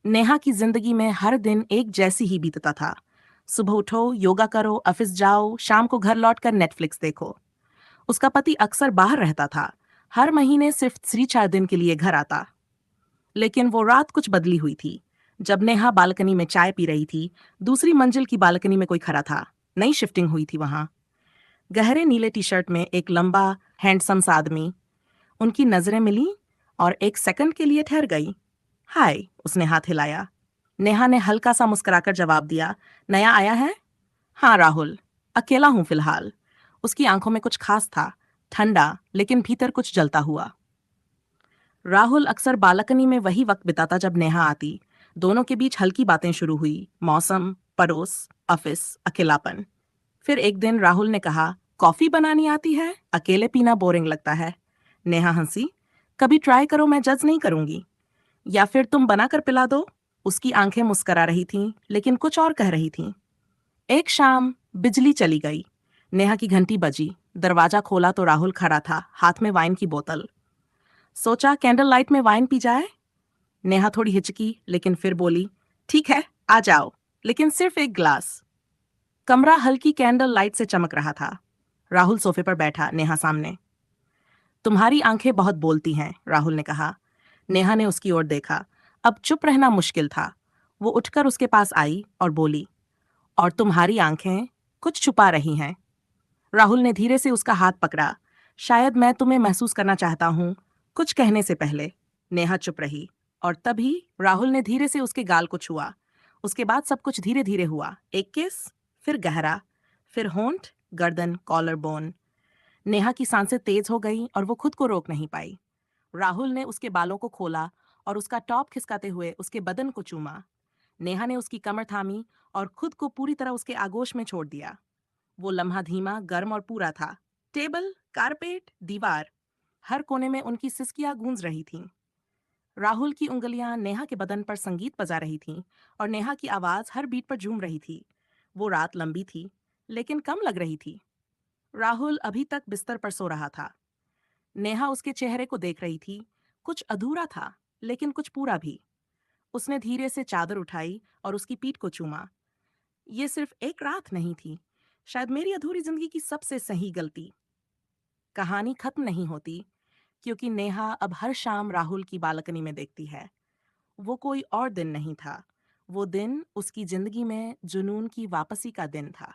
नेहा की जिंदगी में हर दिन एक जैसी ही बीतता था। सुबह उठो, योगा करो, ऑफिस जाओ, शाम को घर लौटकर नेटफ्लिक्स देखो। उसका पति अक्सर बाहर रहता था। हर महीने सिर्फ 3-4 दिन के लिए घर आता। लेकिन वो रात कुछ बदली हुई थी। जब नेहा बालकनी में चाय पी रही थी, दूसरी मंजिल की बालकनी में कोई खड़ा था। नई शिफ्टिंग हुई थी वहां। गहरे नीले टी शर्ट में एक लंबा हैंडसम सा आदमी। उनकी नजरें मिली और एक सेकंड के लिए ठहर गई। हाय, उसने हाथ हिलाया। नेहा ने हल्का सा मुस्कुराकर जवाब दिया, नया आया है? हाँ राहुल, अकेला हूं फिलहाल। उसकी आंखों में कुछ खास था, ठंडा लेकिन भीतर कुछ जलता हुआ। राहुल अक्सर बालकनी में वही वक्त बिताता जब नेहा आती। दोनों के बीच हल्की बातें शुरू हुई, मौसम, पड़ोस, ऑफिस, अकेलापन। फिर एक दिन राहुल ने कहा, कॉफी बनानी आती है? अकेले पीना बोरिंग लगता है। नेहा हंसी, कभी ट्राई करो, मैं जज नहीं करूंगी। या फिर तुम बनाकर पिला दो। उसकी आंखें मुस्करा रही थीं, लेकिन कुछ और कह रही थीं। एक शाम बिजली चली गई। नेहा की घंटी बजी। दरवाजा खोला तो राहुल खड़ा था, हाथ में वाइन की बोतल। सोचा कैंडल लाइट में वाइन पी जाए। नेहा थोड़ी हिचकी, लेकिन फिर बोली, ठीक है, आ जाओ, लेकिन सिर्फ एक ग्लास। कमरा हल्की कैंडल लाइट से चमक रहा था। राहुल सोफे पर बैठा, नेहा सामने। तुम्हारी आंखें बहुत बोलती हैं, राहुल ने कहा। नेहा ने उसकी ओर देखा। अब चुप रहना मुश्किल था। वो उठकर उसके पास आई और बोली, और तुम्हारी आंखें कुछ छुपा रही हैं। राहुल ने धीरे से उसका हाथ पकड़ा। शायद मैं तुम्हें महसूस करना चाहता हूं, कुछ कहने से पहले। नेहा चुप रही। और तभी राहुल ने धीरे से उसके गाल को छुआ। उसके बाद सब कुछ धीरे धीरे हुआ। एक किस, फिर गहरा, फिर होंठ, गर्दन, कॉलर बोन। नेहा की सांसें तेज हो गईं और वो खुद को रोक नहीं पाई। राहुल ने उसके बालों को खोला और उसका टॉप खिसकाते हुए उसके बदन को चूमा। नेहा ने उसकी कमर थामी और खुद को पूरी तरह उसके आगोश में छोड़ दिया। वो लम्हा धीमा, गर्म और पूरा था। टेबल, कारपेट, दीवार, हर कोने में उनकी सिसकियां गूंज रही थीं। राहुल की उंगलियां नेहा के बदन पर संगीत बजा रही थीं और नेहा की आवाज हर बीट पर झूम रही थी। वो रात लंबी थी, लेकिन कम लग रही थी। राहुल अभी तक बिस्तर पर सो रहा था। नेहा उसके चेहरे को देख रही थी। कुछ अधूरा था, लेकिन कुछ पूरा भी। उसने धीरे से चादर उठाई और उसकी पीठ को चूमा। ये सिर्फ एक रात नहीं थी, शायद मेरी अधूरी जिंदगी की सबसे सही गलती। कहानी खत्म नहीं होती, क्योंकि नेहा अब हर शाम राहुल की बालकनी में देखती है। वो कोई और दिन नहीं था। वो दिन उसकी जिंदगी में जुनून की वापसी का दिन था।